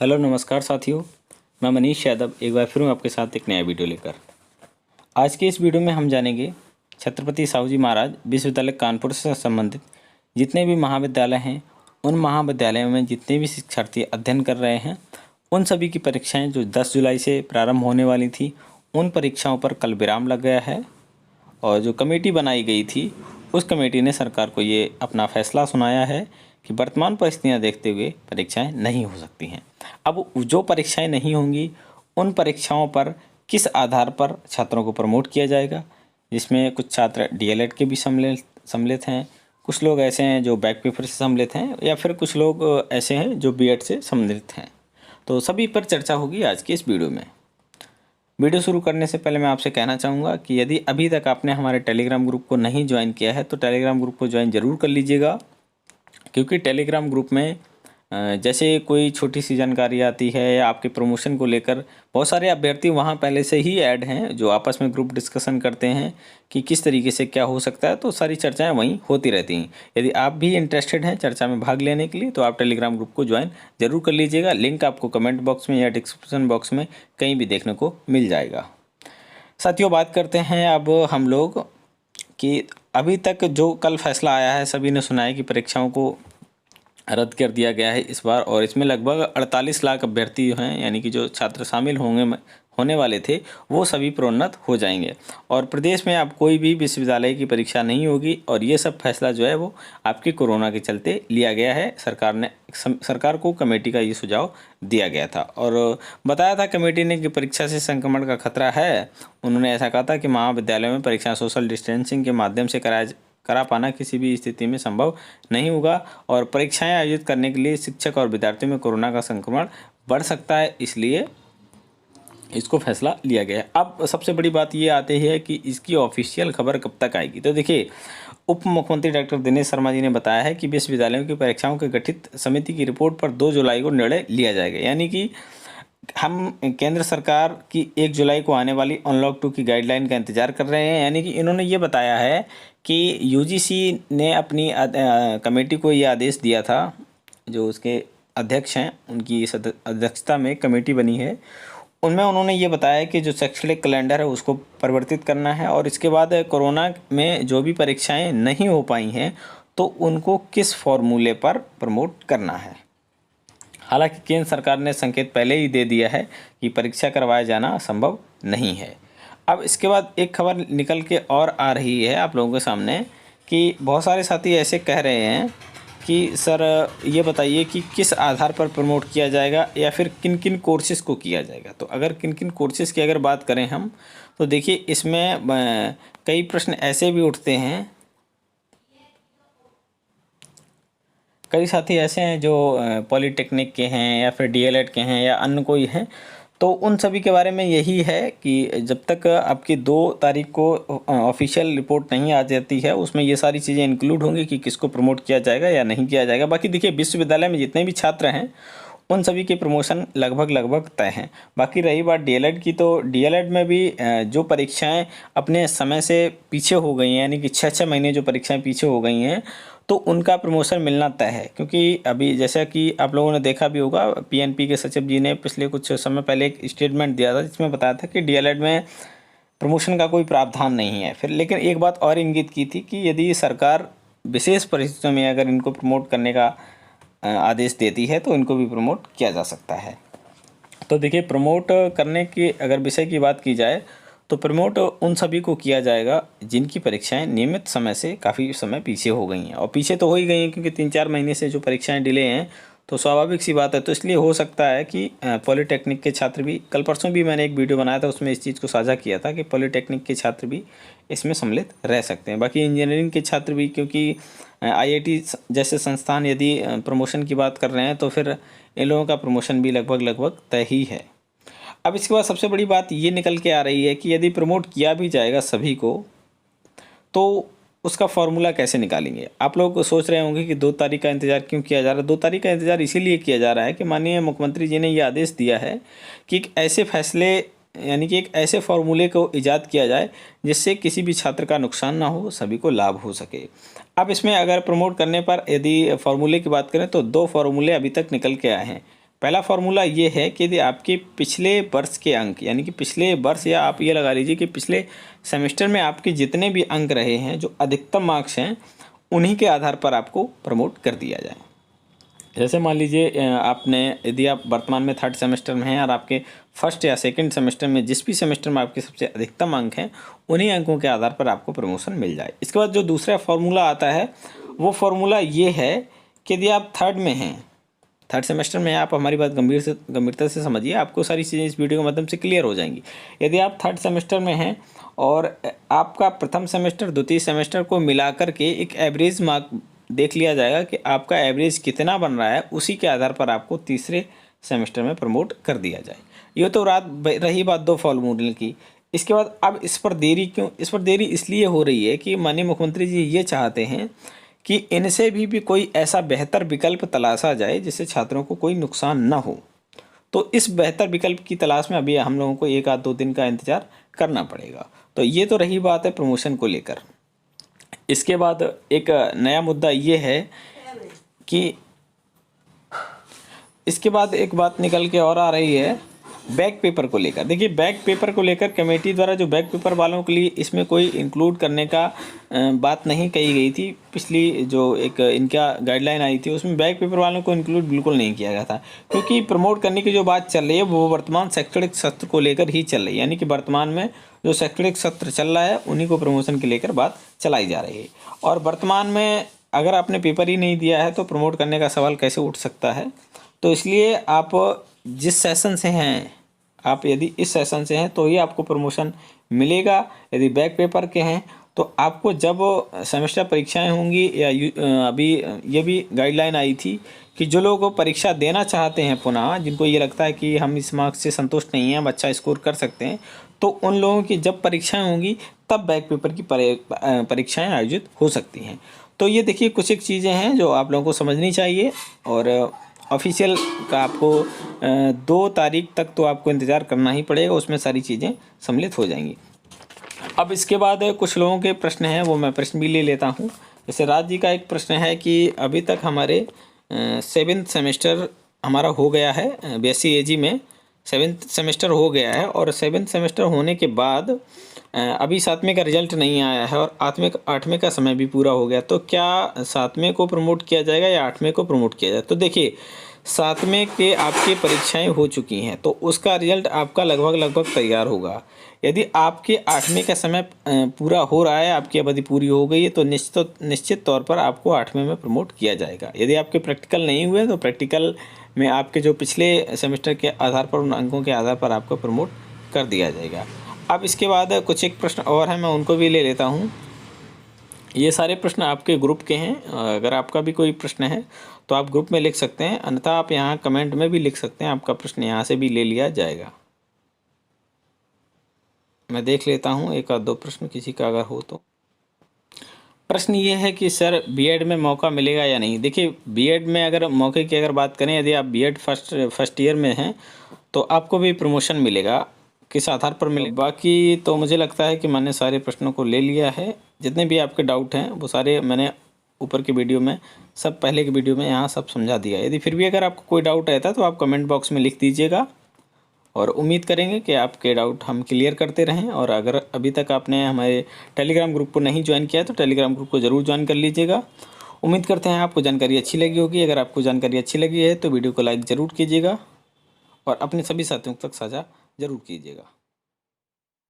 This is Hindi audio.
हेलो नमस्कार साथियों। मैं मनीष यादव एक बार फिर हूँ आपके साथ एक नया वीडियो लेकर। आज के इस वीडियो में हम जानेंगे छत्रपति साहू जी महाराज विश्वविद्यालय कानपुर से संबंधित जितने भी महाविद्यालय हैं, उन महाविद्यालयों में जितने भी शिक्षार्थी अध्ययन कर रहे हैं, उन सभी की परीक्षाएं जो 10 जुलाई से प्रारंभ होने वाली थी, उन परीक्षाओं पर कल विराम लग गया है। और जो कमेटी बनाई गई थी, उस कमेटी ने सरकार को ये अपना फैसला सुनाया है कि वर्तमान परिस्थितियां देखते हुए परीक्षाएं नहीं हो सकती हैं। अब जो परीक्षाएं नहीं होंगी, उन परीक्षाओं पर किस आधार पर छात्रों को प्रमोट किया जाएगा, जिसमें कुछ छात्र डीएलएड के भी सम्मिलित हैं, कुछ लोग ऐसे हैं जो बैक पेपर से सम्मिलित हैं, या फिर कुछ लोग ऐसे हैं जो बीएड से सम्मिलित हैं। तो सभी पर चर्चा होगी आज की इस वीडियो में। वीडियो शुरू करने से पहले मैं आपसे कहना चाहूँगा कि यदि अभी तक आपने हमारे टेलीग्राम ग्रुप को नहीं ज्वाइन किया है तो टेलीग्राम ग्रुप को ज्वाइन ज़रूर कर लीजिएगा, क्योंकि टेलीग्राम ग्रुप में जैसे कोई छोटी सी जानकारी आती है या आपके प्रमोशन को लेकर बहुत सारे अभ्यर्थी वहाँ पहले से ही ऐड हैं जो आपस में ग्रुप डिस्कशन करते हैं कि किस तरीके से क्या हो सकता है, तो सारी चर्चाएं वहीं होती रहती हैं। यदि आप भी इंटरेस्टेड हैं चर्चा में भाग लेने के लिए तो आप टेलीग्राम ग्रुप को ज्वाइन ज़रूर कर लीजिएगा। लिंक आपको कमेंट बॉक्स में या डिस्क्रिप्शन बॉक्स में कहीं भी देखने को मिल जाएगा। साथियों, बात करते हैं अब हम लोग कि अभी तक जो कल फैसला आया है, सभी ने सुना है कि परीक्षाओं को रद्द कर दिया गया है इस बार, और इसमें लगभग 48 लाख अभ्यर्थी जो हैं, यानी कि जो छात्र शामिल होने वाले थे, वो सभी प्रोन्नत हो जाएंगे और प्रदेश में अब कोई भी विश्वविद्यालय की परीक्षा नहीं होगी। और ये सब फैसला जो है वो आपके कोरोना के चलते लिया गया है। सरकार को कमेटी का ये सुझाव दिया गया था और बताया था कमेटी ने कि परीक्षा से संक्रमण का खतरा है। उन्होंने ऐसा कहा था कि महाविद्यालयों में परीक्षा सोशल डिस्टेंसिंग के माध्यम से करा पाना किसी भी स्थिति में संभव नहीं होगा और परीक्षाएं आयोजित करने के लिए शिक्षक और विद्यार्थियों में कोरोना का संक्रमण बढ़ सकता है, इसलिए इसको फैसला लिया गया है। अब सबसे बड़ी बात ये आती है कि इसकी ऑफिशियल खबर कब तक आएगी। तो देखिए, उप मुख्यमंत्री डॉक्टर दिनेश शर्मा जी ने बताया है कि विश्वविद्यालयों की परीक्षाओं की गठित समिति की रिपोर्ट पर 2 जुलाई को निर्णय लिया जाएगा। यानी कि हम केंद्र सरकार की 1 जुलाई को आने वाली अनलॉक 2 की गाइडलाइन का इंतजार कर रहे हैं। यानी कि इन्होंने ये बताया है कि यूजीसी ने अपनी कमेटी को ये आदेश दिया था, जो उसके अध्यक्ष हैं उनकी अध्यक्षता में कमेटी बनी है, उनमें उन्होंने ये बताया कि जो शैक्षणिक कैलेंडर है उसको परिवर्तित करना है और इसके बाद कोरोना में जो भी परीक्षाएं नहीं हो पाई हैं तो उनको किस फॉर्मूले पर प्रमोट करना है। हालांकि केंद्र सरकार ने संकेत पहले ही दे दिया है कि परीक्षा करवाया जाना संभव नहीं है। अब इसके बाद एक खबर निकल के और आ रही है आप लोगों के सामने कि बहुत सारे साथी ऐसे कह रहे हैं कि सर ये बताइए कि किस आधार पर प्रमोट किया जाएगा या फिर किन किन कोर्सेज को किया जाएगा। तो अगर किन किन कोर्सेज की अगर बात करें हम, तो देखिए इसमें कई प्रश्न ऐसे भी उठते हैं, कई साथी ऐसे हैं जो पॉलिटेक्निक के हैं या फिर डीएलएड के हैं या अन्य कोई हैं, तो उन सभी के बारे में यही है कि जब तक आपकी 2 तारीख को ऑफिशियल रिपोर्ट नहीं आ जाती है उसमें ये सारी चीज़ें इंक्लूड होंगी कि किसको प्रमोट किया जाएगा या नहीं किया जाएगा। बाकी देखिए, विश्वविद्यालय में जितने भी छात्र हैं उन सभी के प्रमोशन लगभग तय हैं। बाकी रही बात डीएलएड की, तो डीएलएड में भी जो परीक्षाएं अपने समय से पीछे हो गई हैं, यानी कि 6-6 महीने जो परीक्षाएं पीछे हो गई हैं, तो उनका प्रमोशन मिलना तय है। क्योंकि अभी जैसा कि आप लोगों ने देखा भी होगा, पीएनपी के सचिव जी ने पिछले कुछ समय पहले एक स्टेटमेंट दिया था जिसमें बताया था कि डीएलएड में प्रमोशन का कोई प्रावधान नहीं है। फिर लेकिन एक बात और इंगित की थी कि यदि सरकार विशेष परिस्थितियों में अगर इनको प्रमोट करने का आदेश देती है तो इनको भी प्रमोट किया जा सकता है। तो देखिए, प्रमोट करने की अगर विषय की बात की जाए तो प्रमोट उन सभी को किया जाएगा जिनकी परीक्षाएं नियमित समय से काफ़ी समय पीछे हो गई हैं, और पीछे तो हो ही गई हैं क्योंकि 3-4 महीने से जो परीक्षाएं डिले हैं, तो स्वाभाविक सी बात है। तो इसलिए हो सकता है कि पॉलिटेक्निक के छात्र भी, कल परसों भी मैंने एक वीडियो बनाया था उसमें इस चीज़ को साझा किया था कि पॉलिटेक्निक के छात्र भी इसमें सम्मिलित रह सकते हैं। बाकी इंजीनियरिंग के छात्र भी, क्योंकि आईआईटी जैसे संस्थान यदि प्रमोशन की बात कर रहे हैं तो फिर इन लोगों का प्रमोशन भी लगभग तय ही है। अब इसके बाद सबसे बड़ी बात ये निकल के आ रही है कि यदि प्रमोट किया भी जाएगा सभी को, तो उसका फॉर्मूला कैसे निकालेंगे। आप लोग सोच रहे होंगे कि 2 तारीख का इंतज़ार क्यों किया जा रहा है। 2 तारीख का इंतज़ार इसीलिए किया जा रहा है कि माननीय मुख्यमंत्री जी ने ये आदेश दिया है कि एक ऐसे फैसले, यानी कि एक ऐसे फॉर्मूले को ईजाद किया जाए जिससे किसी भी छात्र का नुकसान ना हो, सभी को लाभ हो सके। अब इसमें अगर प्रमोट करने पर यदि फॉर्मूले की बात करें तो 2 फॉर्मूले अभी तक निकल के आए हैं। पहला फॉर्मूला ये है कि यदि आपके पिछले वर्ष के अंक, यानी कि पिछले वर्ष या आप ये लगा लीजिए कि पिछले सेमेस्टर में आपके जितने भी अंक रहे हैं, जो अधिकतम मार्क्स हैं, उन्हीं के आधार पर आपको प्रमोट कर दिया जाए। जैसे मान लीजिए आपने, यदि आप वर्तमान में 3rd सेमेस्टर में हैं और आपके फर्स्ट या सेकंड सेमेस्टर में जिस भी सेमेस्टर में आपके सबसे अधिकतम अंक हैं, उन्हीं अंकों के आधार पर आपको प्रमोशन मिल जाए। इसके बाद जो दूसरा फार्मूला आता है वो फार्मूला ये है कि यदि आप 3rd में हैं, 3rd सेमेस्टर में आप हमारी बात गंभीरता से समझिए, आपको सारी चीज़ें इस वीडियो के माध्यम से क्लियर हो जाएंगी। यदि आप 3rd सेमेस्टर में हैं और आपका प्रथम सेमेस्टर द्वितीय सेमेस्टर को मिलाकर के एक एवरेज मार्क देख लिया जाएगा कि आपका एवरेज कितना बन रहा है, उसी के आधार पर आपको तीसरे सेमेस्टर में प्रमोट कर दिया जाए। ये तो रही बात 2 फार्मूले की। इसके बाद अब इस पर देरी क्यों? इस पर देरी इसलिए हो रही है कि माननीय मुख्यमंत्री जी ये चाहते हैं कि इनसे भी कोई ऐसा बेहतर विकल्प तलाशा जाए जिससे छात्रों को कोई नुकसान ना हो। तो इस बेहतर विकल्प की तलाश में अभी हम लोगों को 1 आध 2 दिन का इंतज़ार करना पड़ेगा। तो ये तो रही बात है प्रमोशन को लेकर। इसके बाद एक नया मुद्दा ये है कि इसके बाद एक बात निकल के और आ रही है बैक पेपर को लेकर। देखिए, बैक पेपर को लेकर कमेटी द्वारा जो बैक पेपर वालों के लिए इसमें कोई इंक्लूड करने का बात नहीं कही गई थी। पिछली जो एक इनका गाइडलाइन आई थी उसमें बैक पेपर वालों को इंक्लूड बिल्कुल नहीं किया गया था, क्योंकि प्रमोट करने की जो बात चल रही है वो वर्तमान शैक्षणिक सत्र को लेकर ही चल रही है। यानी कि वर्तमान में जो शैक्षणिक सत्र चल रहा है उन्हीं को प्रमोशन के लेकर बात चलाई जा रही है। और वर्तमान में अगर आपने पेपर ही नहीं दिया है तो प्रमोट करने का सवाल कैसे उठ सकता है। तो इसलिए आप जिस सेशन से हैं, आप यदि इस सेशन से हैं तो ही आपको प्रमोशन मिलेगा। यदि बैक पेपर के हैं तो आपको जब सेमेस्टर परीक्षाएं होंगी, या अभी ये भी गाइडलाइन आई थी कि जो लोग परीक्षा देना चाहते हैं पुनः, जिनको ये लगता है कि हम इस मार्क्स से संतुष्ट नहीं हैं, अच्छा स्कोर कर सकते हैं, तो उन लोगों की जब परीक्षाएं होंगी तब बैक पेपर की परीक्षाएं आयोजित हो सकती हैं। तो ये देखिए कुछ एक चीज़ें हैं जो आप लोगों को समझनी चाहिए। और ऑफिशियल का आपको 2 तारीख तक तो आपको इंतज़ार करना ही पड़ेगा, उसमें सारी चीज़ें सम्मिलित हो जाएंगी। अब इसके बाद कुछ लोगों के प्रश्न हैं, वो मैं प्रश्न भी ले लेता हूँ। जैसे राज जी का एक प्रश्न है कि अभी तक हमारे 7th सेमेस्टर हमारा हो गया है, BSc AG में 7th सेमेस्टर हो गया है, और 7th सेमेस्टर होने के बाद अभी 7वें का रिजल्ट नहीं आया है और 8वें का समय भी पूरा हो गया। तो क्या 7वें को प्रमोट किया जाएगा या 8वें को प्रमोट किया जाए? तो देखिए, 7वें के आपकी परीक्षाएं हो चुकी हैं तो उसका रिजल्ट आपका लगभग तैयार होगा। यदि आपके 8वें का समय पूरा हो रहा है, आपकी अवधि पूरी हो गई है, तो निश्चित तौर पर आपको 8वें में प्रमोट किया जाएगा। यदि आपके प्रैक्टिकल नहीं हुए तो प्रैक्टिकल में आपके जो पिछले सेमेस्टर के आधार पर, उन अंकों के आधार पर आपको प्रमोट कर दिया जाएगा। अब इसके बाद कुछ एक प्रश्न और हैं, मैं उनको भी ले लेता हूँ। ये सारे प्रश्न आपके ग्रुप के हैं। अगर आपका भी कोई प्रश्न है तो आप ग्रुप में लिख सकते हैं, अन्यथा आप यहाँ कमेंट में भी लिख सकते हैं, आपका प्रश्न यहाँ से भी ले लिया जाएगा। मैं देख लेता हूँ 1 आध 2 प्रश्न किसी का अगर हो तो। प्रश्न ये है कि सर बीएड में मौका मिलेगा या नहीं। देखिए, बीएड में अगर मौके की अगर बात करें, यदि आप बीएड फर्स्ट ईयर में हैं तो आपको भी प्रमोशन मिलेगा। किस आधार पर मिले, बाकी तो मुझे लगता है कि मैंने सारे प्रश्नों को ले लिया है। जितने भी आपके डाउट हैं वो सारे मैंने ऊपर के वीडियो में, सब पहले के वीडियो में यहाँ सब समझा दिया। यदि फिर भी अगर आपको कोई डाउट रहता है तो आप कमेंट बॉक्स में लिख दीजिएगा, और उम्मीद करेंगे कि आपके डाउट हम क्लियर करते रहें। और अगर अभी तक आपने हमारे टेलीग्राम ग्रुप को नहीं ज्वाइन किया तो टेलीग्राम ग्रुप को ज़रूर ज्वाइन कर लीजिएगा। उम्मीद करते हैं आपको जानकारी अच्छी लगी होगी। अगर आपको जानकारी अच्छी लगी है तो वीडियो को लाइक ज़रूर कीजिएगा और अपने सभी साथियों तक साझा ज़रूर कीजिएगा।